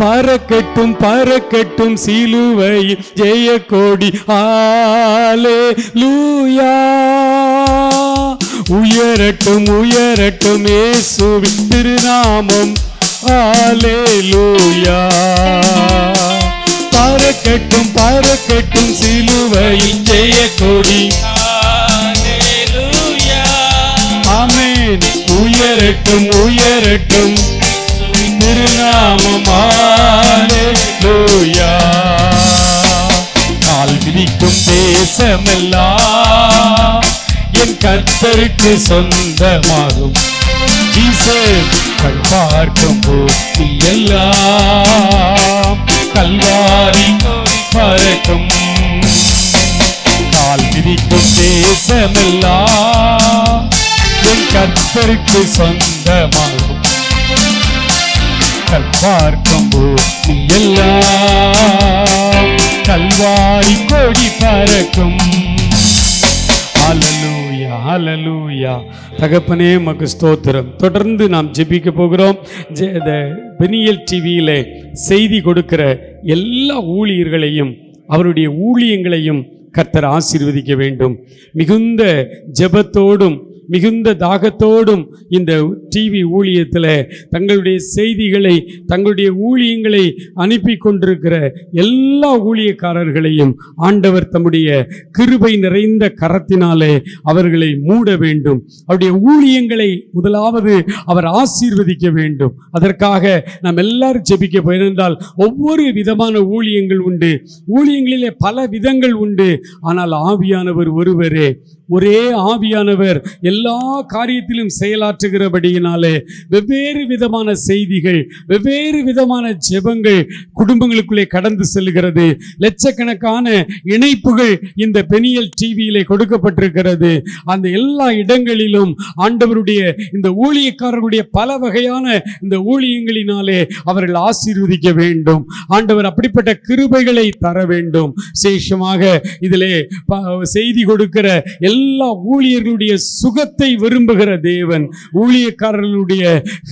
பறக்கட்டும் பறக்கட்டும் சிலுவையில் ஜெய கொடி. அல்லேலூயா. உயரட்டும் உயரட்டும் இயேசுவின் திருநாமம். அல்லேலூயா. பறக்கட்டும் பறக்கட்டும் சிலுவையில் ஜெய கொடி. அல்லேலூயா. ஆமென். உயரட்டும் உயரட்டும் திருநாமம். அல்லேலூயா. கால் மிதிக்கும் தேசமெல்லாம் என் கர்த்தருக்கு சொந்தமாகும். ஜீசஸ் கண் பார்க்கும் போது எல்லாம் கல்வாரி பறக்கும். கால் மிதிக்கும் தேசமெல்லாம் என் கர்த்தருக்கு சொந்தமாகும். கண் பார்க்கும் போது எல்லாம் கல்வாரி கொடி பறக்கும். ஹல்லேலூயா ஹல்லேலூயா. தகப்பனே உமக்கு ஸ்தோத்திரம். தொடர்ந்து நாம் ஜெபிக்க போகிறோம். பெனியல் டிவியிலே செய்தி கொடுக்கிற எல்லா ஊழியர்களையும் அவருடைய ஊழியங்களையும் கர்த்தர் ஆசீர்வதிக்க வேண்டும். மிகுந்த ஜெபத்தோடும் மிகுந்த தாகத்தோடும் இந்த டிவி ஊழியத்தில் தங்களுடைய செய்திகளை தங்களுடைய ஊழியங்களை அனுப்பி கொண்டிருக்கிற எல்லா ஊழியக்காரர்களையும் ஆண்டவர் தம்முடைய கிருபை நிறைந்த கரத்தினாலே அவர்களை மூட வேண்டும். அவருடைய ஊழியங்களை முதலாவது அவர் ஆசீர்வதிக்க வேண்டும். அதற்காக நாம் எல்லாரும் ஜெபிக்க போயிருந்தால் ஒவ்வொரு விதமான ஊழியங்கள் உண்டு. ஊழியங்களிலே பல விதங்கள் உண்டு. ஆனால் ஆவியானவர் ஒருவரே. ஒரே ஆவியானவர் எல்லா காரியத்திலும் செயலாற்றுகிறபடியினாலே வெவ்வேறு விதமான செய்திகள் வெவ்வேறு விதமான ஜெபங்கள் குடும்பங்களுக்குள்ளே கடந்து செல்கிறது. லட்சக்கணக்கான இணைப்புகள் இந்த பெனியல் டிவியிலே கொடுக்கப்பட்டிருக்கிறது. அந்த எல்லா இடங்களிலும் ஆண்டவருடைய இந்த ஊழியக்காரர்களுடைய பல வகையான இந்த ஊழியங்களினாலே அவர்கள் ஆசீர்வதிக்க வேண்டும். ஆண்டவர் அப்படிப்பட்ட கிருபைகளை தர வேண்டும். விசேஷமாக இதிலே செய்தி கொடுக்கிற எல்லா ஊழியர்களுடைய சுகத்தை விரும்புகிற தேவன். ஊழியக்காரர்களுடைய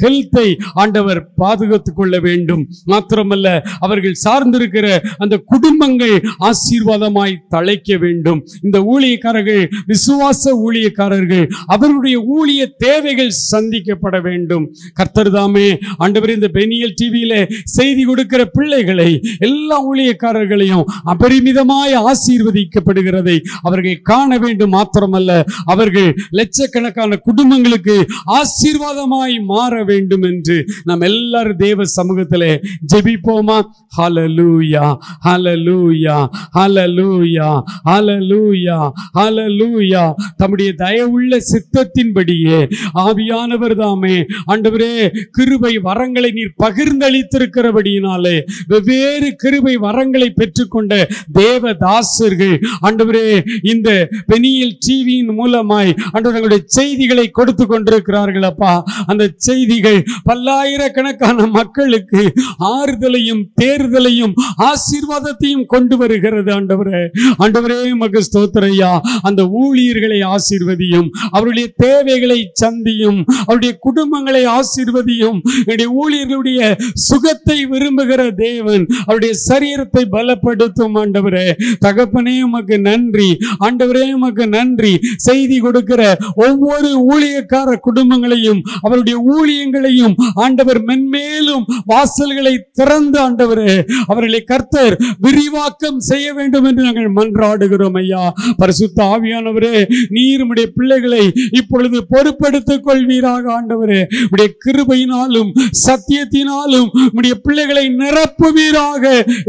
ஹெல்த்தை ஆண்டவர் பாதுகாத்துக் கொள்ள வேண்டும். மாத்திரமல்ல அவர்கள் சார்ந்திருக்கிற அந்த குடும்பங்கள் ஆசீர்வாதமாய் தழைக்க வேண்டும். இந்த ஊழியக்காரர்கள் விசுவாச ஊழியக்காரர்கள் அவர்களுடைய ஊழிய தேவைகள் சந்திக்கப்பட வேண்டும். கர்த்தர் தாமே ஆண்டவர் இந்த பெனியல் டிவியில செய்தி கொடுக்கிற பிள்ளைகளை எல்லா ஊழியக்காரர்களையும் அபரிமிதமாய் ஆசீர்வதிக்கப்படுகிறதை அவர்கள் காண வேண்டும். மாத்திரமல்ல அவர்கள் லட்சக்கணக்கான குடும்பங்களுக்கு ஆசீர்வாதமாய் மாற வேண்டும் என்று நாம் எல்லாரும் தேவ சமூகத்திலே ஜெபிப்போமா? ஹல்லேலூயா ஹல்லேலூயா ஹல்லேலூயா ஹல்லேலூயா ஹல்லேலூயா. தம்முடைய தயவுள்ள சித்தத்தின்படியே ஆவியானவர் தாமே ஆண்டவரே கிருபை வரங்களை நீர் பகிர்ந்தளித்திருக்கிறபடியினாலே வெவ்வேறு கிருபை வரங்களை பெற்றுக்கொண்ட தேவதாசர்கள் ஆண்டவரே இந்த பெனியல் டிவியின் மூலமாய் ஆண்டவர்களுடைய செய்திகளை கொடுத்து கொண்டிருக்கிறார்கள். அப்பா அந்த செய்திகள் பல்லாயிரக்கணக்கான மக்களுக்கு ஆறுதலையும் தேறுதலையும் ஆசீர்வாதத்தையும் கொண்டு வருகிறது. ஆண்டவரே ஆண்டவரே உமக்கு ஸ்தோத்திரையா. அந்த ஊழியர்களை ஆசீர்வதியும், அவருடைய தேவைகளை சந்தியும், அவருடைய குடும்பங்களை ஆசீர்வதியும். ஊழியர்களுடைய சுகத்தை விரும்புகிற தேவன் அவருடைய சரீரத்தை பலப்படுத்தும். ஆண்டவரே தகப்பனே உமக்கு நன்றி. ஆண்டவரே உமக்கு நன்றி. செய்தி கொடுக்கிற ஒவ்வொரு ஊழியக்கார குடும்பங்களையும் அவருடைய ஊழியங்களையும் ஆண்டவர் மென்மேலும் வாசல்களை திறந்து ஆண்டவரே அவர்களை கர்த்தர் விரிவாக்கம் செய்ய வேண்டும் என்று நாங்கள் மன்றாடுகிறோம். ஐயா பரிசுத்த ஆவியானவரே நீர் உம்முடைய பிள்ளைகளை இப்பொழுது பொறுப்பெடுத்துக் கொள்வீராக. ஆண்டவரே உம்முடைய கிருபையினாலும் சத்தியத்தினாலும் உம்முடைய பிள்ளைகளை நிரப்புவீராக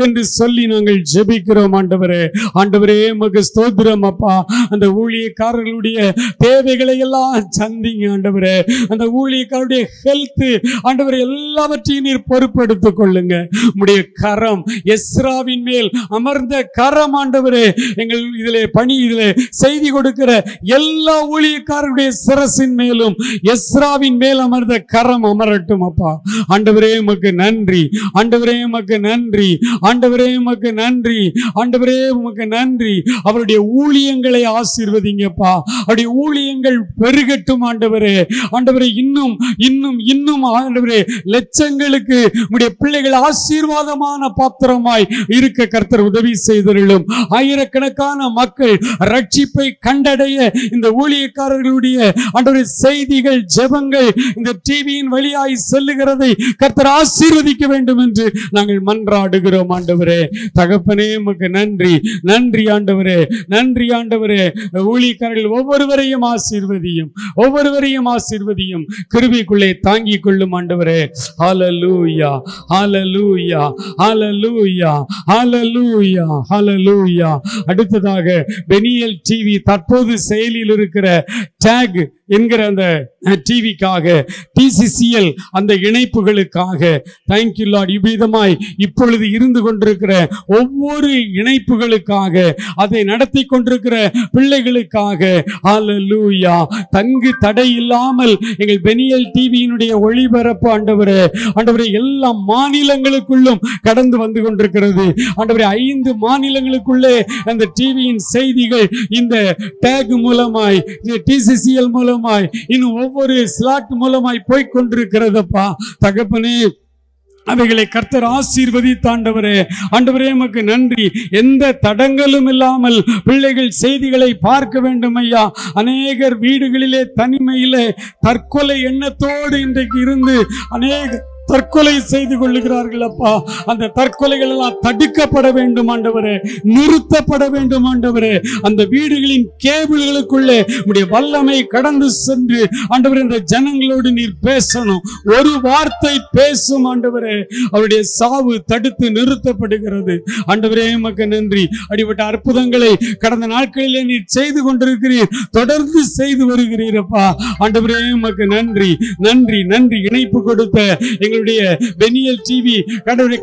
என்று சொல்லி நாங்கள் ஜெபிக்கிறோம். ஆண்டவரே ஆண்டவரே உமக்கு ஸ்தோத்திரம். அப்பா அந்த ஊழியக்காரர்களுடைய தேவைகளை எல்லாம் சந்திங்க. ஆண்டவரே அந்த ஊழியக்காரருடைய ஹெல்த் ஆண்டவரே எல்லாவற்றையும் நீர் பொறுப்பெடுத்துக் கொள்ளுங்க. உம்முடைய கரம் எஸ்ராவின் மேல் அமர்ந்த கரம் ஆண்டவரே எங்கள் இதிலே இதிலே செய்தி கொடுக்கிற எல்லா ஊழியக்காரருடைய சிரசின் மேலும் எஸ்ராவின் மேல் அமர்ந்த கரம் அமரட்டும். அப்பா ஆண்டவரே உமக்கு நன்றி. ஆண்டவரே உமக்கு நன்றி. ஆண்டவரே உமக்கு நன்றி. ஆண்டவரே உமக்கு நன்றி. அவருடைய ஊழியங்களை ஆசீர்வதி ஆசீர்வதிங்கப்பா. அப்படி ஊழியங்கள் பெருகட்டும் ஆண்டவரே. ஆண்டவரே, இன்னும் இன்னும் இன்னும் ஆண்டவரே, லட்சங்களுக்கு உம்முடைய பிள்ளைகள் ஆசீர்வாதமான பாத்திரமாய் இருக்க கர்த்தர் உதவி செய்தருளும். ஆயிரக்கணக்கான மக்கள் ரட்சிப்பை கண்டடைய இந்த ஊழியக்காரர்களுடைய ஆண்டவரே செய்திகள், ஜெபங்கள் இந்த டிவியின் வழியாய் செல்லுகிறதை கர்த்தர் ஆசீர்வதிக்க வேண்டும் என்று நாங்கள் மன்றாடுகிறோம் ஆண்டவரே. தகப்பனே, உமக்கு நன்றி, நன்றி ஆண்டவரே, நன்றி ஆண்டவரே. ஊழியக்காரர்கள் ஒவ்வொருவரையும் ஆசீர்வதியும், ஒவ்வொருவரையும் ஆசீர்வதியும், கிருபைக்குள்ளே தாங்கிக் கொள்ளும் ஆண்டவரே. ஹல்லேலூயா, ஹல்லேலூயா, ஹல்லேலூயா, ஹல்லேலூயா, ஹல்லேலூயா. அடுத்ததாக பெனியல் டிவி தற்போது செயலில் இருக்கிற டேக் என்கிற அந்த டிவிக்காக, TCCL அந்த இணைப்புகளுக்காக தேங்க்யூ லார்ட். இவ்விதமாய் இப்பொழுது இருந்து கொண்டிருக்கிற ஒவ்வொரு இணைப்புகளுக்காக, அதை நடத்தி கொண்டிருக்கிற பிள்ளைகளுக்காக ஹல்லேலூயா. தங்கு தடை இல்லாமல் எங்கள் பெனியல் டிவியினுடைய ஒளிபரப்பு ஆண்டவரே, ஆண்டவரே எல்லா மாநிலங்களுக்குள்ளும் கடந்து வந்து கொண்டிருக்கிறது ஆண்டவரே. 5 மாநிலங்களுக்குள்ளே அந்த டிவியின் செய்திகள் இந்த டேக் மூலமாய், TCCL மூலமாய், இன்னும் ஒவ்வொரு ஸ்லாட் மூலமாய் போய் கொண்டிருக்கிறதப்பா. தகப்பனே, அவைகளை கர்த்தர் ஆசீர்வதித்து ஆண்டவரே, ஆண்டவரே உமக்கு நன்றி. எந்த தடங்களும் இல்லாமல் பிள்ளைகள் செய்திகளை பார்க்க வேண்டும் ஐயா. அநேகர் வீடுகளிலே தனிமையிலே தற்கொலை எண்ணத்தோடு இன்றைக்கு இருந்து அநேக தற்கொலை செய்து கொள்ளுகிறார்கள் அப்பா. அந்த தற்கொலைகள் எல்லாம் தடுக்கப்பட வேண்டும் ஆண்டவரே, நிறுத்தப்பட வேண்டும் ஆண்டவரே. அந்த வீடுகளின் கேபிள்களுக்குள்ளே உம்முடைய வல்லமை கடந்து சென்று ஆண்டவரே, இந்த ஜனங்களோடு நீர் பேசணும். ஒரு வார்த்தை பேசும் ஆண்டவரே, அவருடைய சாவு தடுத்து நிறுத்தப்படுகிறது ஆண்டவரே. உமக்கு நன்றி. அடிப்பட்ட அற்புதங்களை கடந்த நாட்களிலே நீர் செய்து கொண்டிருக்கிறீர், தொடர்ந்து செய்து வருகிறீரப்பா. ஆண்டவரே உமக்கு நன்றி, நன்றி, நன்றி. இணைப்பு கொடுத்த எங்களுடைய பெனியல் டிவி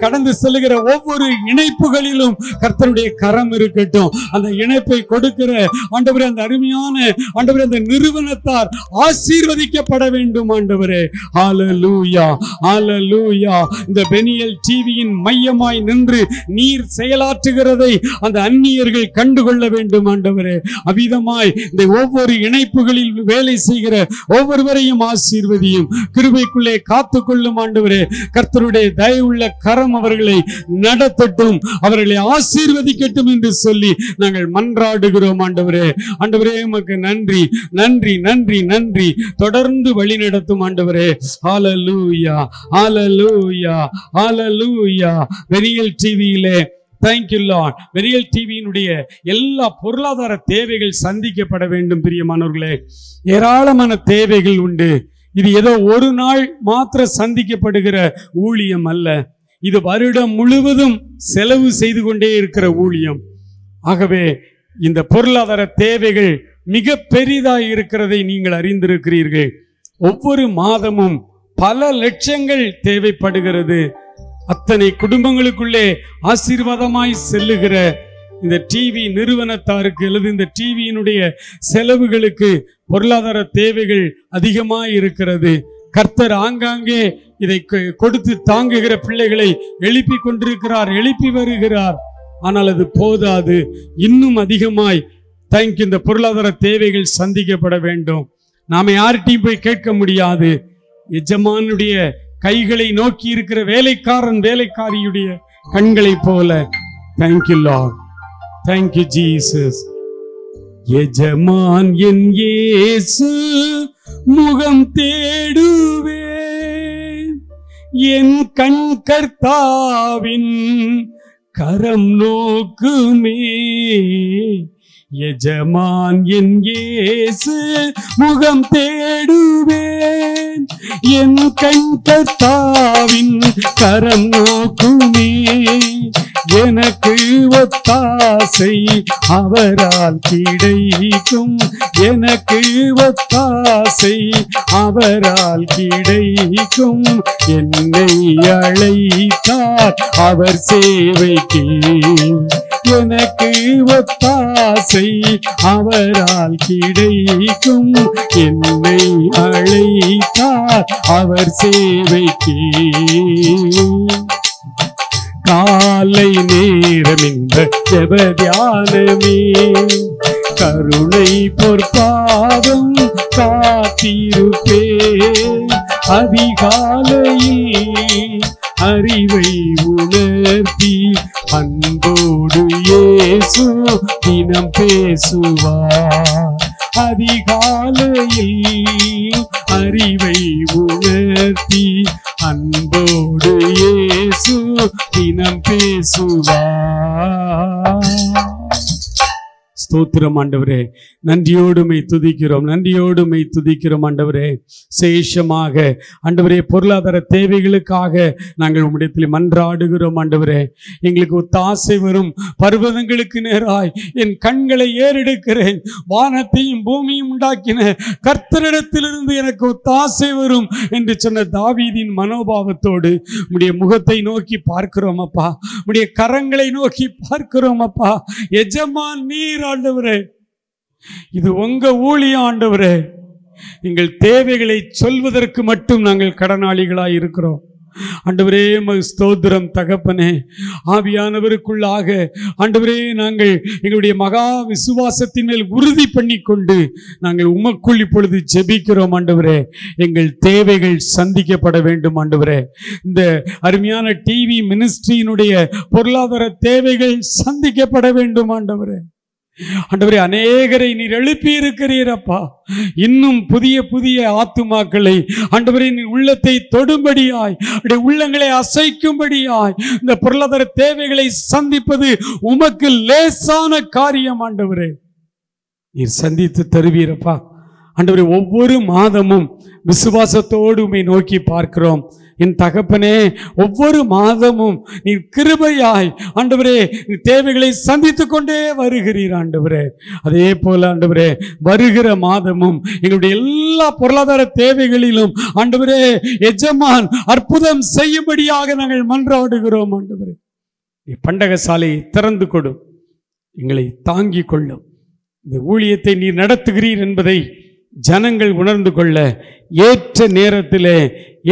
கடந்து செல்லுகிற ஒவ்வொரு இணைப்புகளிலும் கர்த்தருடைய கரம் இருக்கட்டும். அந்த இணைப்பை கொடுக்கிற ஆண்டவரே, அந்த அருமையான ஆண்டவரே, அந்த நிறுவனத்தார் ஆசீர்வதிக்கப்பட வேண்டும் ஆண்டவரே. ஹல்லேலூயா, ஹல்லேலூயா. இந்த பெனியல் டிவியின் மையமாய் நின்று நீர் செயலாற்றுகிறதை அந்த அந்நியர்கள் கண்டுகொள்ள வேண்டும் ஆண்டவரே. அவ்விதமாய் இந்த ஒவ்வொரு இணைப்புகளில் வேலை செய்கிற ஒவ்வொருவரையும் ஆசீர்வதியும், கிருபைக்குள்ளே காத்துக்கொள்ளும் ஆண்டவரே. கர்த்தருடைய தயவுள்ள கரம் அவர்களை நடத்தட்டும், அவர்களை ஆசீர்வதிக்கட்டும் என்று சொல்லி நாங்கள் மன்றாடுகிறோம் ஆண்டவரே. ஆண்டவரே உமக்கு நன்றி, நன்றி, நன்றி, நன்றி. தொடர்ந்து வழி நடத்தும் ஆண்டவரே. ஹல்லேலூயா, ஹல்லேலூயா, ஹல்லேலூயா. பெனியல் டிவியிலே தேங்க்யூ லார்ட். பெனியல் டிவியினுடைய எல்லா பொருளாதார தேவைகள் சந்திக்கப்பட வேண்டும் பிரியமானவர்களே. ஏராளமான தேவைகள் உண்டு. இது ஏதோ ஒரு நாள் மாத்திர சந்திக்கப்படுகிற ஊழியம் அல்ல. இது வருடம் முழுவதும் செலவு செய்து கொண்டே இருக்கிற ஊழியம். ஆகவே இந்த பொருளாதார தேவைகள் மிக பெரிதாய் இருக்கிறதை நீங்கள் அறிந்திருக்கிறீர்கள். ஒவ்வொரு மாதமும் பல லட்சங்கள் தேவைப்படுகிறது. அத்தனை குடும்பங்களுக்குள்ளே ஆசீர்வாதமாய் செல்லுகிற இந்த டிவி நிறுவனத்தாருக்கு அல்லது இந்த டிவியினுடைய செலவுகளுக்கு பொருளாதார தேவைகள் அதிகமாய் இருக்கிறது. கர்த்தர் ஆங்காங்கே இதை கொடுத்து தாங்குகிற பிள்ளைகளை எழுப்பி கொண்டிருக்கிறார், எழுப்பி வருகிறார். ஆனால் அது போதாது, இன்னும் அதிகமாய் இந்த பொருளாதார தேவைகள் சந்திக்கப்பட வேண்டும். நாம யார்கிட்டையும் போய் கேட்க முடியாது. எஜமானுடைய கைகளை நோக்கி இருக்கிற வேலைக்காரன் வேலைக்காரியுடைய கண்களை போல. Thank you Lord, thank you Jesus. எஜமான் என் இயேசு முகம் தேடுவேன், என் கண் கர்த்தாவின் கரம் நோக்குமே. எஜமான் என் இயேசு முகம் தேடுவேன், என் கண் கர்த்தாவின் கரம் நோக்குமே. எனக்கு ஒத்தாசை அவரால் கிடைக்கும், எனக்கு ஒத்தாசை அவரால் கிடைக்கும். என்னை அழைத்தார் அவர் சேவைக்கு, எனக்கு ஒத்தாசை அவரால் கிடைக்கும். என்னை அழைத்தார் அவர் சேவைக்கு. காலை நேரம் இந்த ஜெப தியானமே, கருணை பொற்பாதம் காத்திருப்பே. அதிகாலையில் அறிவை உணர்த்தி அன்போடு இயேசு தினம் பேசுவார். அதிகாலையில் அறிவை உணர்த்தி அன்போடு இயேசு தினம் பேசுவார். ஸ்தோத்திரம் ஆண்டவரே, நன்றியோடுமை துதிக்கிறோம், நன்றியோடுமை துதிக்கிறோம் ஆண்டவரே. சேஷமாக ஆண்டவரே பொருளாதார தேவைகளுக்காக நாங்கள் உம்மிடத்தில் மன்றாடுகிறோம் ஆண்டவரே. எங்களுக்கு ஒத்தாசை வரும் பர்வதங்களுக்கு நேராய் என் கண்களை ஏறெடுக்கிறேன். வானத்தையும் பூமியும் உண்டாக்கின கர்த்தரிடத்திலிருந்து எனக்கு ஒத்தாசை வரும் என்று சொன்ன தாவீதின் மனோபாவத்தோடு உம்முடைய முகத்தை நோக்கி பார்க்கிறோம் அப்பா. உம்முடைய கரங்களை நோக்கி பார்க்கிறோம் அப்பா. எஜமான் நீர் ஆண்டவரே, இது உங்க ஊழியம் ஆண்டவரே. எங்கள் தேவைகளை சொல்வதற்கு மட்டும் நாங்கள் கடனாளிகளாய் இருக்கிறோம் ஆண்டவரே. ஸ்தோத்திரம் தகப்பனே. ஆவியானவருக்குள்ளாக ஆண்டவரே நாங்கள் எங்களுடைய மகா விசுவாசத்தின் மேல் உறுதி பண்ணி கொண்டு நாங்கள் உமக்குள் இப்பொழுது ஜெபிக்கிறோம் ஆண்டவரே. எங்கள் தேவைகள் சந்திக்கப்பட வேண்டும் ஆண்டவரே. இந்த அருமையான டிவி மினிஸ்ட்ரியினுடைய பொருளாதார தேவைகள் சந்திக்கப்பட வேண்டும் ஆண்டவரே. ஆண்டவரே, அநேகரை நீர் எழுப்பி இருக்கிறீரப்பா. இன்னும் புதிய புதிய ஆத்துமாக்களை ஆண்டவரே நீர் உள்ளத்தை தொடும்படியாய், உள்ளங்களை அசைக்கும்படியாய் இந்த பொருளாதார தேவைகளை சந்திப்பது உமக்கு லேசான காரியம் ஆண்டவரே. நீர் சந்தித்து தருவீரப்பா ஆண்டவரே. ஒவ்வொரு மாதமும் விசுவாசத்தோடு உம்மை நோக்கி பார்க்கிறோம் என் தகப்பனே. ஒவ்வொரு மாதமும் நீர் கிருபையாய் ஆண்டவரே தேவைகளை சந்தித்து கொண்டே வருகிறீர் ஆண்டவரே. அதே போல ஆண்டவரே வருகிற மாதமும் எங்களுடைய எல்லா பொருளாதார தேவைகளிலும் ஆண்டவரே எஜமான் அற்புதம் செய்யும்படியாக நாங்கள் மன்றாடுகிறோம் ஆண்டவரே. நீ பண்டக சாலையை திறந்து கொடும், எங்களை தாங்கிக் கொள்ளும். இந்த ஊழியத்தை நீர் நடத்துகிறீர் என்பதை ஜனங்கள் உணர்ந்து கொள்ள ஏற்ற நேரத்திலே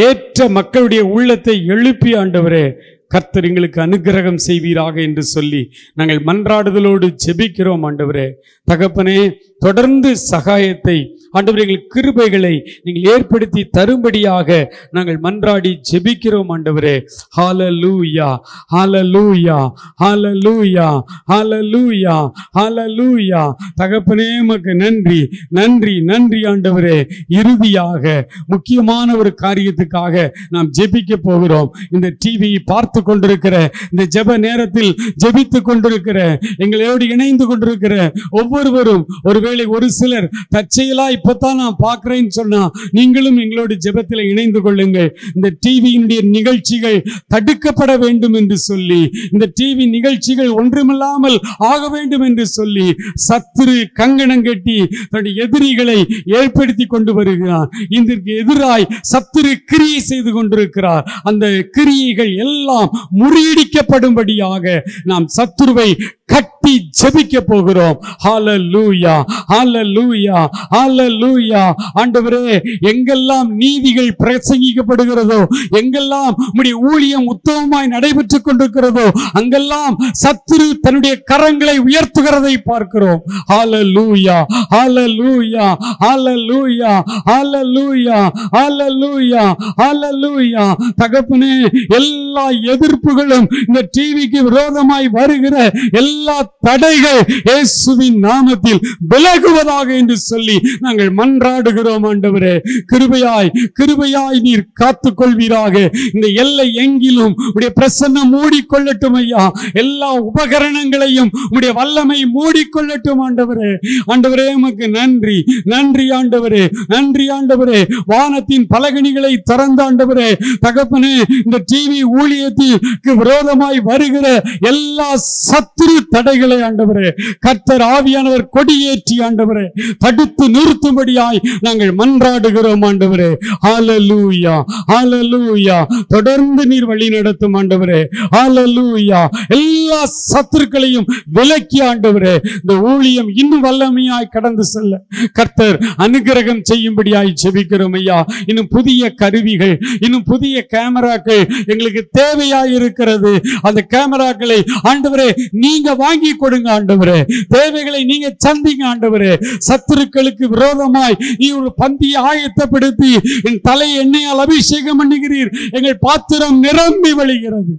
ஏற்ற மக்களுடைய உள்ளத்தை எழுப்பி ஆண்டவரே கர்த்தர் எங்களுக்கு அனுக்கிரகம் செய்வீராக என்று சொல்லி நாங்கள் மன்றாடுதலோடு ஜெபிக்கிறோம் ஆண்டவரே. தகப்பனே, தொடர்ந்து சகாயத்தை ஆண்டவரே எங்கள் கிருபைகளை நீங்கள் ஏற்படுத்தி தரும்படியாக நாங்கள் மன்றாடி ஜெபிக்கிறோம் ஆண்டவரே. ஹல்லேலூயா, ஹல்லேலூயா, ஹல்லேலூயா, ஹல்லேலூயா, ஹல்லேலூயா. தகப்பனே உமக்கு நன்றி, நன்றி, நன்றி ஆண்டவரே. இறுதியாக முக்கியமான ஒரு காரியத்துக்காக நாம் ஜெபிக்க போகிறோம். இந்த டிவியை பார்த்து கொண்டிருக்கிற, இந்த ஜெப நேரத்தில் ஜெபித்து கொண்டிருக்கிற, எங்களோடு இணைந்து கொண்டிருக்கிற ஒவ்வொருவரும், ஒருவேளை ஒரு சிலர் தற்செயலா இப்பதான் நான் பார்க்கிறேன்னு சொன்னா நீங்களும் எங்களோடு ஜெபத்தில் இணைந்து கொள்ளுங்கள். இந்த டிவியினுடைய நிகழ்ச்சிகள் தடுக்கப்பட வேண்டும் என்று சொல்லி, இந்த டிவி நிகழ்ச்சிகள் ஒன்றுமில்லாமல் ஆக வேண்டும் என்று சொல்லி சத்துரு கங்கணம் கட்டி தன்னுடைய எதிரிகளை ஏற்படுத்தி கொண்டு வருகிறார். இதற்கு எதிராய் சத்துரு கிரியை செய்து கொண்டிருக்கிறார். அந்த கிரியைகள் எல்லாம் முறியடிக்கப்படும்படியாக நாம் சத்துருவை கட்டி ஜெபிக்க போகிறோம். ஹல்லேலூயா, ஹல்லேலூயா, ஹல்லேலூயா. ஆண்டவரே, எங்கெல்லாம் நீதிகள் பிரசங்கிக்கப்படுகிறதோ, எங்கெல்லாம் உம்முடைய ஊழியம் உத்தமமாய் நடைபெற்றுக் கொண்டிருக்கிறதோ, அங்கெல்லாம் சத்துரு தன்னுடைய கரங்களை உயர்த்துகிறதை பார்க்கிறோம். ஹல்லேலூயா, ஹல்லேலூயா, ஹல்லேலூயா, ஹல்லேலூயா, ஹல்லேலூயா, ஹல்லேலூயா. தகப்பனே, எல்லா எதிர்ப்புகளும் இந்த டிவிக்கு விரோதமாய் வருகிற எல்லா தடைகள் இயேசுவின் நாமத்தில் விலகுவதாக என்று சொல்லி நாங்கள் மன்றாடுகிறோம் ஆண்டவரே. கிருபையாய், கிருபையாய் நீர் காத்துக் கொள்வீராக. இந்த எல்லை எங்கிலும் உடைய பிரசன்னம் மூடிக்கொள்ளட்டும் ஐயா. எல்லா உபகரணங்களையும் உடைய வல்லமை மூடிக்கொள்ளட்டும் ஆண்டவரே. ஆண்டவரே உமக்கு நன்றி, நன்றி ஆண்டவரே, நன்றி ஆண்டவரே. வானத்தின் பலகணிகளை திறந்த ஆண்டவரே. தகப்பனே, இந்த டிவி ஊழியத்திற்கு விரோதமாய் வருகிற எல்லா சத்துரு தடைகளை ஆண்டவரே கர்த்தர் ஆவியானவர் கொடியேற்றி ஆண்டவரே தடுத்து நிறுத்தும்படியாய் நாங்கள் மன்றாடுகிறோம் ஆண்டவரே. ஹல்லேலூயா, ஹல்லேலூயா. தொடர்ந்து நீர் வழி நடத்தும் ஆண்டவரே. ஹல்லேலூயா. எல்லா சத்துருக்களையும் விலக்கி ஆண்டவரே இந்த ஊழியம் இன்னும் வல்லமையாய் கடந்து செல்ல கர்த்தர் அனுக்கிரகம் செய்யும்படியாய் ஜெபிக்கிறோம் ஐயா. இன்னும் புதிய கருவிகள், இன்னும் புதிய கேமராக்கள் எங்களுக்கு தேவையாய் இருக்கிறது. அந்த கேமராக்களை ஆண்டவரே நீங்க வாங்கி கொடுங்க ஆண்டவரே. தேவைகளை நீங்க சந்திங்க ஆண்டவரே. ஆண்டவரே. சத்துருக்களுக்கு விரோதமாய் நீ ஒரு பந்தியை ஆயத்தப்படுத்தி என் தலை எண்ணெயால் அபிஷேகம் பண்ணுகிறீர். எங்கள் பாத்திரம் நிரம்பி வழிகிறது.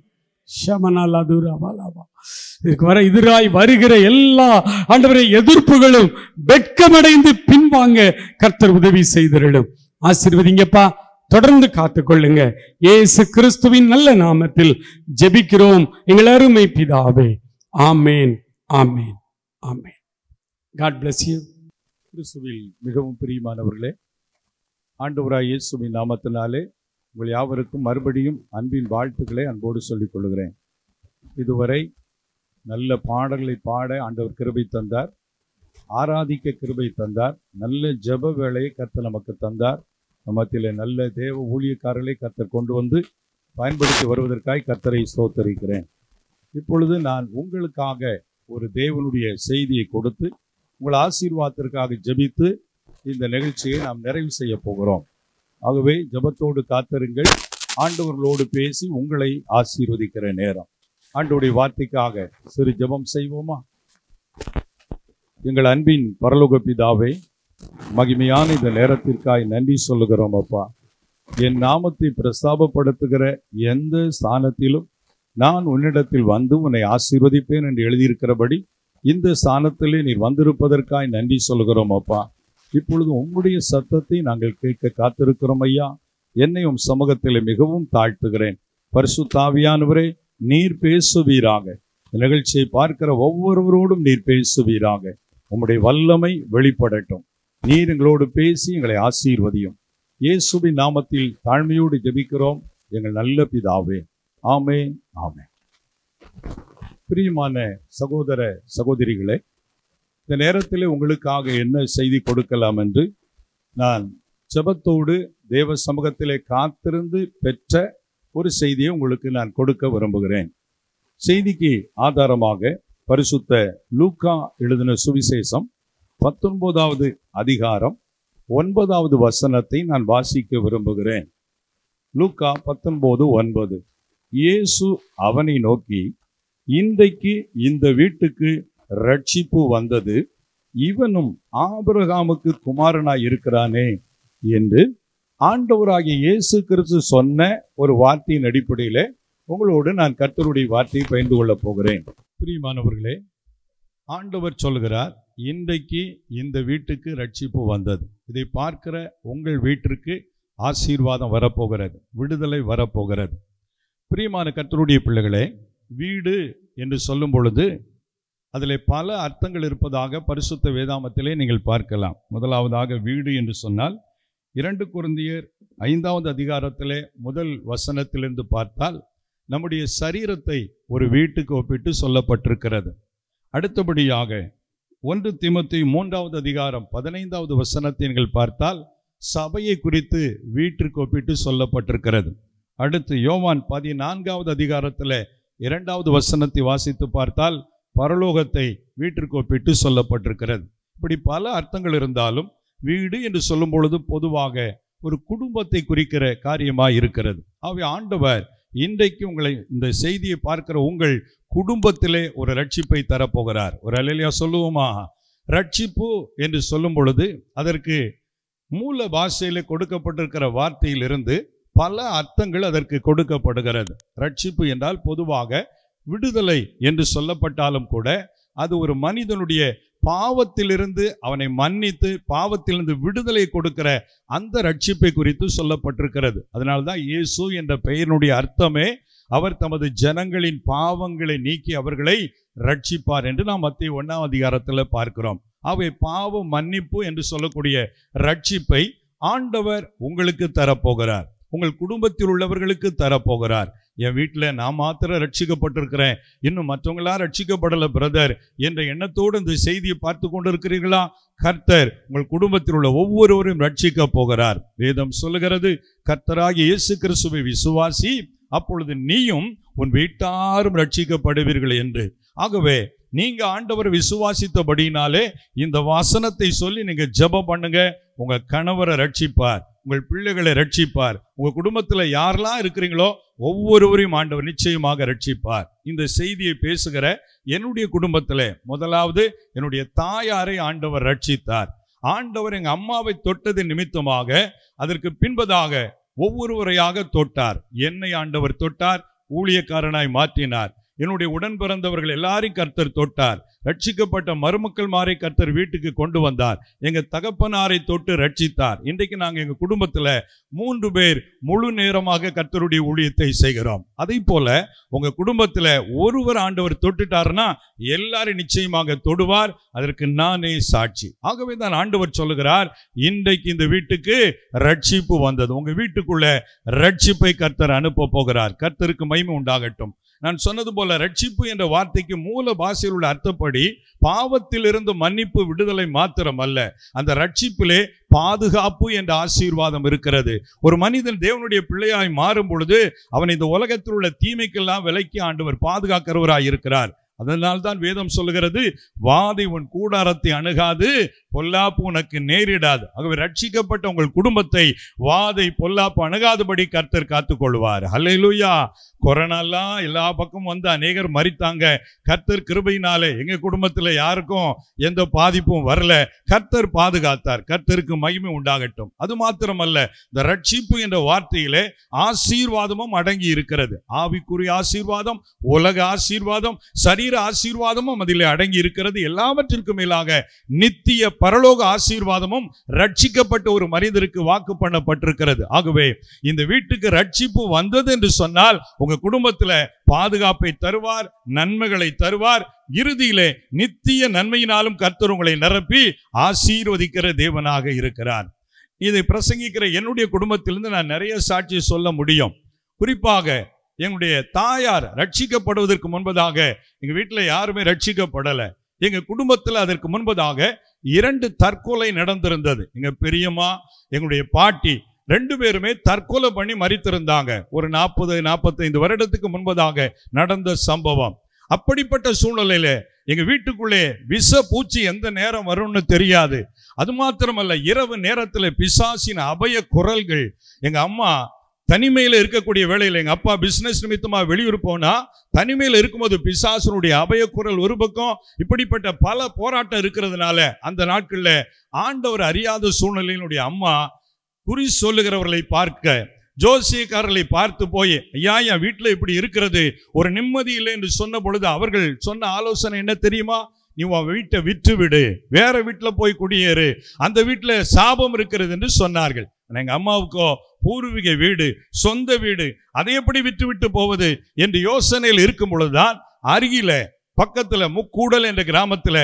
எதிராய் வருகிற எல்லா ஆண்டவரே எதிர்ப்புகளும் வெட்கமடைந்து பின்வாங்க கர்த்தர் உதவி செய்திருளும். ஆசீர்வதிங்கப்பா. தொடர்ந்து காத்துக்கொள்ளுங்க. இயேசு கிறிஸ்துவின் நல்ல நாமத்தில் ஜெபிக்கிறோம் எங்கள் அருமை பிதாவே. ஆமேன், ஆமேன், ஆமேன். God bless you. கிறிஸ்துவில் மிகவும் பிரியமானவர்களே, ஆண்டவராய் இயேசுவின் நாமத்தினாலே உங்கள் யாவருக்கும் மறுபடியும் அன்பின் வாழ்த்துக்களை அன்போடு சொல்லிக் கொள்கிறேன். இதுவரை நல்ல பாடல்களை பாட ஆண்டவர் கிருபை தந்தார், ஆராதிக்க கிருபை தந்தார், நல்ல ஜெப வேளையை கர்த்தர் நமக்கு தந்தார். மத்தியிலே நல்ல தேவ ஊழியக்காரர்களை கர்த்தர் கொண்டு வந்து பயன்படுத்தி வருவதற்காக கர்த்தரை ஸ்தோத்தரிக்கிறேன். இப்பொழுது நான் உங்களுக்காக ஒரு தேவனுடைய செய்தியை கொடுத்து உங்கள் ஆசீர்வாதத்திற்காக ஜெபித்து இந்த நிகழ்ச்சியை நாம் நிறைவு செய்ய போகிறோம். ஆகவே ஜெபத்தோடு காத்திருங்கள். ஆண்டவர்களோடு பேசி உங்களை ஆசீர்வதிக்கிற நேரம். ஆண்டவருடைய வார்த்தைக்காக சிறு ஜெபம் செய்வோமா? எங்கள் அன்பின் பரலோக பிதாவே, மகிமையான இந்த நேரத்திற்காய் நன்றி சொல்லுகிறோம் அப்பா. என் நாமத்தை பிரஸ்தாபப்படுத்துகிற எந்த ஸ்தானத்திலும் நான் உன்னிடத்தில் வந்து உன்னை ஆசீர்வதிப்பேன் என்று எழுதியிருக்கிறபடி இந்த ஸ்தானத்திலே நீர் வந்திருப்பதற்காய் நன்றி சொல்லுகிறோம் அப்பா. இப்பொழுது உம்முடைய சத்தத்தை நாங்கள் கேட்க காத்திருக்கிறோம் ஐயா. என்னை உம் சமூகத்திலே மிகவும் தாழ்த்துகிறேன். பரிசுத்த ஆவியானவரே, நீர் பேசுவீராக. நிகழ்ச்சியை பார்க்கிற ஒவ்வொருவரோடும் நீர் பேசுவீராக. உம்முடைய வல்லமை வெளிப்படட்டும். நீர் எங்களோடு பேசி எங்களை ஆசீர்வதியும். இயேசுவின் நாமத்தில் தாழ்மையோடு ஜெபிக்கிறோம் எங்கள் நல்ல பிதாவே. ஆமென், ஆமென். பிரியமான சகோதர சகோதரிகளே, இந்த நேரத்தில் உங்களுக்காக என்ன செய்தி கொடுக்கலாம் என்று நான் ஜெபத்தோடு தேவ சமூகத்திலே காத்திருந்து பெற்ற ஒரு செய்தியை உங்களுக்கு நான் கொடுக்க விரும்புகிறேன். செய்திக்கு ஆதாரமாக பரிசுத்த லூக்கா எழுதின சுவிசேஷம் 19வது அதிகாரம் 9வது வசனத்தை நான் வாசிக்க விரும்புகிறேன். லூக்கா 19:9. இயேசு அவனை நோக்கி, இன்றைக்கு இந்த வீட்டுக்கு ரட்சிப்பு வந்தது, இவனும் ஆபிரகாமுக்கு குமாரனாய் இருக்கிறானே என்று ஆண்டவராகிய இயேசு கிறிஸ்து சொன்ன ஒரு வார்த்தையின் அடிப்படையிலே உங்களோடு நான் கர்த்தருடைய வார்த்தையை பகிர்ந்து கொள்ளப் போகிறேன். பிரியமானவர்களே, ஆண்டவர் சொல்கிறார், இன்றைக்கு இந்த வீட்டுக்கு ரட்சிப்பு வந்தது. இதை பார்க்கிற உங்கள் வீட்டிற்கு ஆசீர்வாதம் வரப்போகிறது, விடுதலை வரப்போகிறது. பிரியமான கர்த்தருடைய பிள்ளைகளே, வீடு என்று சொல்லும் பொழுது அதில் பல அர்த்தங்கள் இருப்பதாக பரிசுத்த வேதாமத்திலே நீங்கள் பார்க்கலாம். முதலாவதாக வீடு என்று சொன்னால் 2 கொரிந்தியர் 5வது அதிகாரத்திலே முதல் வசனத்திலிருந்து பார்த்தால் நம்முடைய சரீரத்தை ஒரு வீட்டுக்கு ஒப்பிட்டு சொல்லப்பட்டிருக்கிறது. அடுத்தபடியாக 1 தீமோத்தேயு 3வது அதிகாரம் 15வது வசனத்தை நீங்கள் பார்த்தால் சபையை குறித்து வீட்டிற்கு ஒப்பிட்டு சொல்லப்பட்டிருக்கிறது. அடுத்து யோவான் 14வது அதிகாரத்தில் 2வது வசனத்தை வாசித்து பார்த்தால் பரலோகத்தை வீட்டிற்கு ஒப்பிட்டு சொல்லப்பட்டிருக்கிறது. இப்படி பல அர்த்தங்கள் இருந்தாலும் வீடு என்று சொல்லும் பொழுது பொதுவாக ஒரு குடும்பத்தை குறிக்கிற காரியமாக இருக்கிறது. ஆகவே ஆண்டவர் இன்றைக்கு உங்களை இந்த செய்தியை பார்க்கிற உங்கள் குடும்பத்திலே ஒரு ரட்சிப்பை தரப்போகிறார். ஒரு அல்லேலூயா சொல்லுவோமா? ரட்சிப்பு என்று சொல்லும் பொழுது அதற்கு மூல பாஷையிலே கொடுக்கப்பட்டிருக்கிற வார்த்தையிலிருந்து பல அர்த்தங்கள் அதற்கு கொடுக்கப்படுகிறது. ரட்சிப்பு என்றால் பொதுவாக விடுதலை என்று சொல்லப்பட்டாலும் கூட அது ஒரு மனிதனுடைய பாவத்திலிருந்து அவனை மன்னித்து பாவத்திலிருந்து விடுதலை கொடுக்கிற அந்த ரட்சிப்பை குறித்து சொல்லப்பட்டிருக்கிறது. அதனால்தான் இயேசு என்ற பெயரினுடைய அர்த்தமே அவர் தமது ஜனங்களின் பாவங்களை நீக்கி அவர்களை ரட்சிப்பார் என்று நாம் மத்தேயு 1ஆம் அதிகாரத்தில் பார்க்கிறோம். அவை பாவ மன்னிப்பு என்று சொல்லக்கூடிய ரட்சிப்பை ஆண்டவர் உங்களுக்கு தரப்போகிறார், உங்கள் குடும்பத்தில் உள்ளவர்களுக்கு தரப்போகிறார். என் வீட்டில் நான் மாத்திரம் ரட்சிக்கப்பட்டிருக்கிறேன், இன்னும் மற்றவங்களா ரட்சிக்கப்படலை பிரதர் என்ற எண்ணத்தோடு இந்த செய்தியை பார்த்து கொண்டு இருக்கிறீர்களா? கர்த்தர் உங்கள் குடும்பத்தில் உள்ள ஒவ்வொருவரையும் ரட்சிக்க போகிறார். வேதம் சொல்லுகிறது, கர்த்தராகிய இயேசு கிறிஸ்துவை விசுவாசி, அப்பொழுது நீயும் உன் வீட்டாரும் ரட்சிக்கப்படுவீர்கள் என்று. ஆகவே நீங்க ஆண்டவர் விசுவாசித்தபடினாலே இந்த வசனத்தை சொல்லி நீங்க ஜெபம் பண்ணுங்க. உங்க கணவரை ரட்சிப்பார், உங்கள் பிள்ளைகளை ரட்சிப்பார், உங்க குடும்பத்துல யாரெல்லாம் இருக்கிறீங்களோ ஒவ்வொருவரையும் ஆண்டவர் நிச்சயமாக ரட்சிப்பார். இந்த செய்தியை பேசுகிற என்னுடைய குடும்பத்திலே முதலாவது என்னுடைய தாயாரை ஆண்டவர் ரட்சித்தார். ஆண்டவர் எங்க அம்மாவை தொட்டது நிமித்தமாக அதற்கு பின்பதாக ஒவ்வொருவரையாக தொட்டார். என்னை ஆண்டவர் தொட்டார், ஊழியக்காரனாய் மாற்றினார். என்னுடைய உடன் பிறந்தவர்கள் எல்லாரையும் கர்த்தர் தொட்டார். ரட்சிக்கப்பட்ட மருமக்கள் மாரை கர்த்தர் வீட்டுக்கு கொண்டு வந்தார். எங்க தகப்பனாரை தொட்டு ரட்சித்தார். இன்றைக்கு நாங்க எங்க குடும்பத்துல 3 பேர் முழு நேரமாக கர்த்தருடைய ஊழியத்தை செய்கிறோம். அதே போல உங்க குடும்பத்துல ஒருவர் ஆண்டவர் தொட்டுட்டாருன்னா எல்லாரும் நிச்சயமாக தொடுவார். அதற்கு நானே சாட்சி. ஆகவே தான் ஆண்டவர் சொல்லுகிறார், இன்றைக்கு இந்த வீட்டுக்கு ரட்சிப்பு வந்தது. உங்க வீட்டுக்குள்ள ரட்சிப்பை கர்த்தர் அனுப்ப போகிறார். கர்த்தருக்கு மகிமை உண்டாகட்டும். நான் சொன்னது போல ரட்சிப்பு என்ற வார்த்தைக்கு மூல பாஷையில் உள்ள அர்த்தப்படி பாவத்திலிருந்து மன்னிப்பு, விடுதலை மாத்திரம் அல்ல, அந்த ரட்சிப்பிலே பாதுகாப்பு என்ற ஆசீர்வாதம் இருக்கிறது. ஒரு மனிதன் தேவனுடைய பிள்ளையாய் மாறும் பொழுது அவன் இந்த உலகத்தில் உள்ள தீமைக்கெல்லாம் விலக்கி ஆண்டவர் பாதுகாக்கிறவராய் இருக்கிறார். அதனால்தான் வேதம் சொல்லுகிறது, வாதை உன் கூடாரத்தை அணுகாது, பொல்லாப்பு உனக்கு நேரிடாது. ஆகவே ரட்சிக்கப்பட்ட உங்கள் குடும்பத்தை வாதை பொல்லாப்பு அணுகாதபடி கர்த்தர் காத்துக்கொள்வார். அல்லேலூயா. கொரோனாலாம் எல்லா பக்கமும் வந்து அநேகர் மரித்தாங்க. கர்த்தர் கிருபையினாலே எங்க குடும்பத்துல யாருக்கும் எந்த பாதிப்பும் வரல. கர்த்தர் பாதுகாத்தார். கர்த்தருக்கு மகிமை உண்டாகட்டும். அது மாத்திரமல்ல, இந்த ரட்சிப்பு என்ற வார்த்தையிலே ஆசீர்வாதமும் அடங்கி இருக்கிறது. ஆவிக்குரிய ஆசீர்வாதம், உலக ஆசீர்வாதம், சரீர ஆசீர்வாதமும் அதிலே அடங்கி இருக்கிறது. எல்லாவற்றிற்கும் மேலாக நித்திய பரலோக ஆசீர்வாதமும் ரட்சிக்கப்பட்ட ஒரு மனிதருக்கு வாக்கு பண்ணப்பட்டிருக்கிறது. ஆகவே இந்த வீட்டுக்கு ரட்சிப்பு வந்தது என்று சொன்னால் உங்க குடும்பத்துல பாதுகாப்பை தருவார், நன்மைகளை தருவார். இறுதியிலே நித்திய நன்மையினாலும் கர்த்தர் உங்களை நிரப்பி ஆசீர்வதிக்கிற தேவனாக இருக்கிறார். இதை பிரசங்கிக்கிற என்னுடைய குடும்பத்திலிருந்து நான் நிறைய சாட்சி சொல்ல முடியும். குறிப்பாக எங்களுடைய தாயார் ரட்சிக்கப்படுவதற்கு முன்பதாக எங்க வீட்டுல யாருமே ரட்சிக்கப்படலை. எங்க குடும்பத்துல அதற்கு முன்பதாக 2 தற்கொலை நடந்திருந்தது. எங்க பெரியம்மா, எங்களுடைய பாட்டி 2 பேருமே தற்கொலை பண்ணி மரித்திருந்தாங்க. ஒரு 40-45 வருடத்துக்கு முன்பதாக நடந்த சம்பவம். அப்படிப்பட்ட சூழ்நிலையில எங்க வீட்டுக்குள்ளே விஷ பூச்சி எந்த நேரம் வரும்னு தெரியாது. அது மாத்திரமல்ல, இரவு நேரத்துல பிசாசின் அபய குரல்கள். எங்க அம்மா தனிமையில இருக்கக்கூடிய வேளையில் எங்க அப்பா பிசினஸ் நிமித்தமா வெளியூர் போனா தனிமையில இருக்கும்போது பிசாசனுடைய அபயக்குரல் ஒரு பக்கம், இப்படிப்பட்ட பல போராட்டம் இருக்கிறதுனால அந்த நாட்கள்ல ஆண்டவர் அறியாத சூழ்நிலையினுடைய அம்மா குறி சொல்லுகிறவர்களை பார்க்க, ஜோசியக்காரர்களை பார்த்து போய், ஐயா என் வீட்டுல இப்படி இருக்கிறது, ஒரு நிம்மதி இல்லை என்று சொன்ன பொழுது அவர்கள் சொன்ன ஆலோசனை என்ன தெரியுமா? நீ உன் வீட்டை விற்று விடு, வேற வீட்டுல போய் குடியேறு, அந்த வீட்டுல சாபம் இருக்கிறது என்று சொன்னார்கள். எங்க அம்மாவுக்கோ பூர்வீக வீடு, சொந்த வீடு, அதை எப்படி விட்டு விட்டு போவது என்று யோசனையில் இருக்கும் பொழுதுதான் அருகில பக்கத்துல முக்கூடல் என்ற கிராமத்துல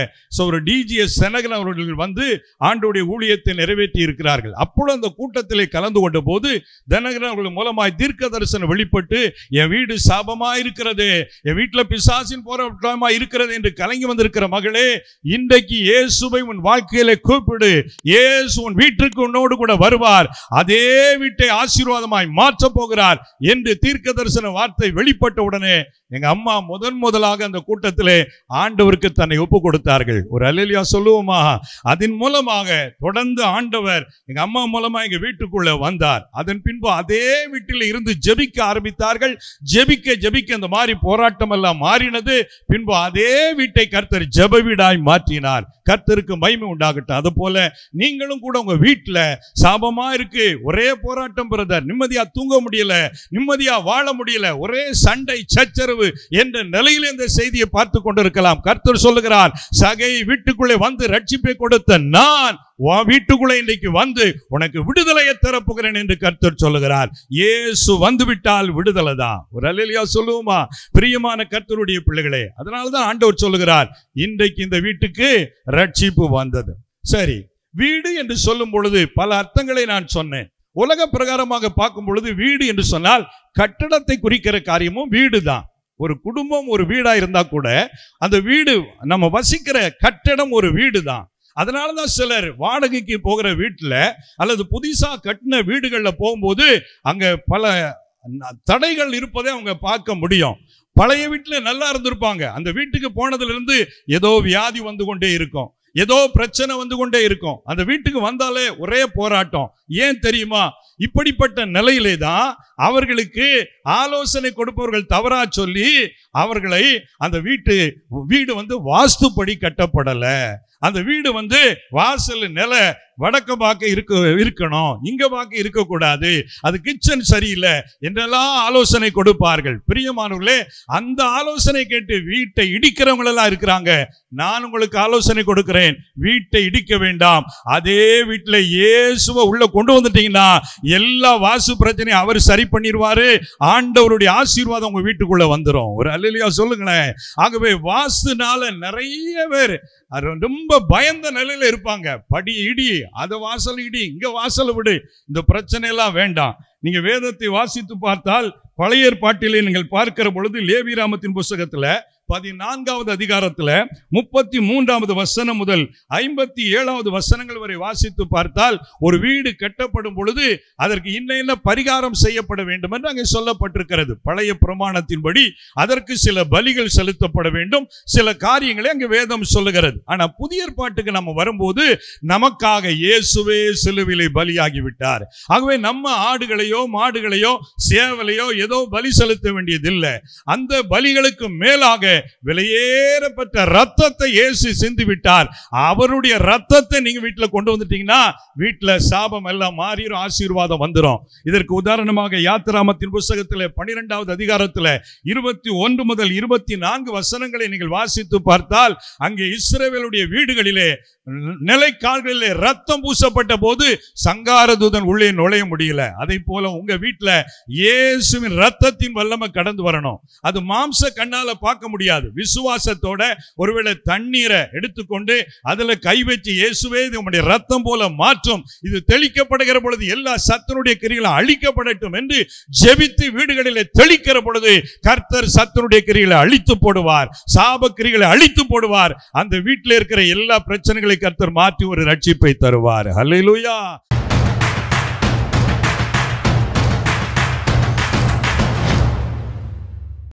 ஒரு டிஜிஎஸ் செனகன் அவர்கள் வந்து ஆண்டோடைய ஊழியத்தை நிறைவேற்றி இருக்கிறார்கள். அப்பொழுது அந்த கூட்டத்திலே கலந்து கொண்ட போது தனகன் அவர்கள் மூலமாய் தீர்க்க தரிசனம் வெளிப்பட்டு, என் வீடு சாபமா இருக்கிறது, என் வீட்டுல பிசாசின் போராட்டமா இருக்கிறது என்று கலங்கி வந்திருக்கிற மகளே, இன்றைக்கு இயேசுவை உன் வாழ்க்கையில கூப்பிடு, இயேசு உன் வீட்டுக்கு உன்னோடு கூட வருவார், அதே வீட்டை ஆசீர்வாதமாய் மாற்ற போகிறார் என்று தீர்க்க தரிசன வார்த்தை வெளிப்பட்ட உடனே எங்க அம்மா முதலாக அந்த கூட்டத்திலே ஆண்டவருக்கு தன்னை ஒப்பு கொடுத்தார்கள். ஒரு அல்லேலூயா சொல்லுவோமா? அதன் மூலமாக தொடர்ந்து ஆண்டவர் எங்க அம்மா மூலமா எங்க வீட்டுக்குள்ள வந்தார். அதன் பின்பு அதே வீட்டில் இருந்து ஜெபிக்க ஆரம்பித்தார்கள். ஜெபிக்க அந்த மாதிரி போராட்டம் எல்லாம் மாறினது. பின்பு அதே வீட்டை கர்த்தர் ஜெப வீடாய் மாற்றினார். கர்த்தருக்கு மகிமை உண்டாகட்டும். அது போல நீங்களும் கூட உங்க வீட்டுல சாபமா இருக்கு, ஒரே போராட்டம் பிரதர், நிம்மதியா தூங்க முடியல, நிம்மதியா வாழ முடியல, ஒரே சண்டை சச்சரவு என்ற நிலையில் இந்த செய்தியை பார்த்து கொண்டிருக்கலாம். கர்த்தர் சொல்லுகிறார், சகை வீட்டுக்குள்ளே வந்து ரட்சிப்பை கொடுத்த நான் வீட்டுக்குள்ளே இன்றைக்கு வந்து உனக்கு விடுதலையை தரப்போகிறேன் என்று கர்த்தர் சொல்லுகிறார். இயேசு வந்து விட்டால் விடுதலை தான். ஒரு அல்லேலூயா சொல்லுவோமா? பிரியமான கர்த்தருடைய பிள்ளைகளே, அதனாலதான் ஆண்டவர் சொல்லுகிறார், இன்றைக்கு இந்த வீட்டுக்கு ரட்சிப்பு வந்தது. சரி, வீடு என்று சொல்லும் பொழுது பல அர்த்தங்களை நான் சொன்னேன். உலக பிரகாரமாக பார்க்கும் பொழுது வீடு என்று சொன்னால் கட்டடத்தை குறிக்கிற காரியமும் வீடு தான். ஒரு குடும்பம் ஒரு வீடா இருந்தா கூட அந்த வீடு நம்ம வசிக்கிற கட்டடம் ஒரு வீடு தான். அதனாலதான் சிலர் வாடகைக்கு போகிற வீட்டுல அல்லது புதுசா கட்டின வீடுகள்ல போகும்போது அங்க பல தடைகள் இருப்பதை அவங்க பார்க்க முடியும். பழைய வீட்டுல நல்லா இருந்திருப்பாங்க, அந்த வீட்டுக்கு போனதுல இருந்து ஏதோ வியாதி வந்து கொண்டே இருக்கும், ஏதோ பிரச்சனை வந்து கொண்டே இருக்கும். அந்த வீட்டுக்கு வந்தாலே ஒரே போராட்டம். ஏன் தெரியுமா? இப்படிப்பட்ட நிலையிலே தான் அவர்களுக்கு ஆலோசனை கொடுப்பவர்கள் தவறா சொல்லி அவர்களை அந்த வீடு வந்து வாஸ்துப்படி கட்டப்படல, அந்த வீடு வந்து வாசல் நில வடக்கு பார்க்க இருக்கணும், இங்க பார்க்க இருக்கக்கூடாது, அது கிச்சன் சரியில்லை என்றெல்லாம் ஆலோசனை கொடுப்பார்கள். பிரியமானவர்களே, அந்த ஆலோசனை கேட்டு வீட்டை இடிக்கிறவங்களெல்லாம் இருக்கிறாங்க. நான் உங்களுக்கு ஆலோசனை கொடுக்கிறேன், வீட்டை இடிக்க வேண்டாம். அதே வீட்டில் இயேசுவை உள்ள கொண்டு வந்துட்டீங்கன்னா எல்லா வாசு பிரச்சனையும் அவர் சரி பண்ணிடுவாரு. ஆண்டவருடைய ஆசீர்வாதம் உங்க வீட்டுக்குள்ள வந்துடும். ஒரு அல்லேலூயா சொல்லுங்களேன். ஆகவே வாசுனால நிறைய பேர் ரொம்ப பயந்த நிலையில இருப்பாங்க. படி இடி, அத வாசல் இடி, இங்க வாசல் விடு, இந்த பிரச்சனை எல்லாம் வேண்டாம். நீங்க வேதத்தை வாசித்து பார்த்தால் பழைய ஏற்பாட்டிலே நீங்கள் பார்க்கிற பொழுது லேவியராமத்தின் புத்தகத்துல 14வது அதிகாரத்துல 33வது வசனம் முதல் 57வது வசனங்கள் வரை வாசித்து பார்த்தால் ஒரு வீடு கட்டப்படும் பொழுது அதற்கு இன்ன பரிகாரம் செய்யப்பட வேண்டும் என்று அங்கே சொல்லப்பட்டிருக்கிறது. பழைய பிரமாணத்தின்படி அதற்கு சில பலிகள் செலுத்தப்பட வேண்டும், சில காரியங்களை அங்கே வேதம் சொல்லுகிறது. ஆனா புதிய ஏற்பாட்டுக்கு நம்ம வரும்போது நமக்காக இயேசுவே சிலுவிலே பலியாகிவிட்டார். ஆகவே நம்ம ஆடுகளையோ மாடுகளையோ சேவலையோ ஏதோ பலி செலுத்த வேண்டியதில்லை. அந்த பலிகளுக்கு மேலாக விலையேறப்பட்ட ரத்தத்தை இயேசு சிந்தி விட்டார். அவருடைய ரத்தத்தை நீங்க வீட்டுல கொண்டு வந்துட்டீங்கன்னா வீட்டுல சாபம் எல்லாம் மாறிடும், ஆசீர்வாதம் வந்துடும். இதற்கு உதாரணமாக யாத்திராமத்தின் புத்தகத்தில் 12வது அதிகாரத்தில் 21 முதல் 24 வசனங்களை நீங்கள் வாசித்து பார்த்தால் அங்கே இஸ்ரவேலுடைய வீடுகளிலே நிலைக்கால்களிலே ரத்தம் பூசப்பட்ட போது சங்காரதூதன் உள்ளே நுழைய முடியல. அதை போல உங்க வீட்டுல இயேசுவின் ரத்தத்தின் வல்லமை கடந்து வரணும். அது மாம்ச கண்ணால பார்க்க முடியாது. விசுவாசத்தோட ஒருவேளை தண்ணீரை எடுத்துக்கொண்டு அதுல கை வச்சு இயேசுவே உம்முடைய ரத்தம் போல மாற்றும், இது தெளிக்கப்படுகிற பொழுது எல்லா சத்துருடைய கிரிகளும் அழிக்கப்படட்டும் என்று ஜெபித்து வீடுகளிலே தெளிக்கிற பொழுது கர்த்தர் சத்துருடைய கிரிகளை அழித்து போடுவார், சாப கிரிகளை அழித்து போடுவார். அந்த வீட்டில் இருக்கிற எல்லா பிரச்சனைகளை கர்த்தர் மாற்றி ஒரு ரட்சிப்பை தருவார். ஹல்லேலூயா.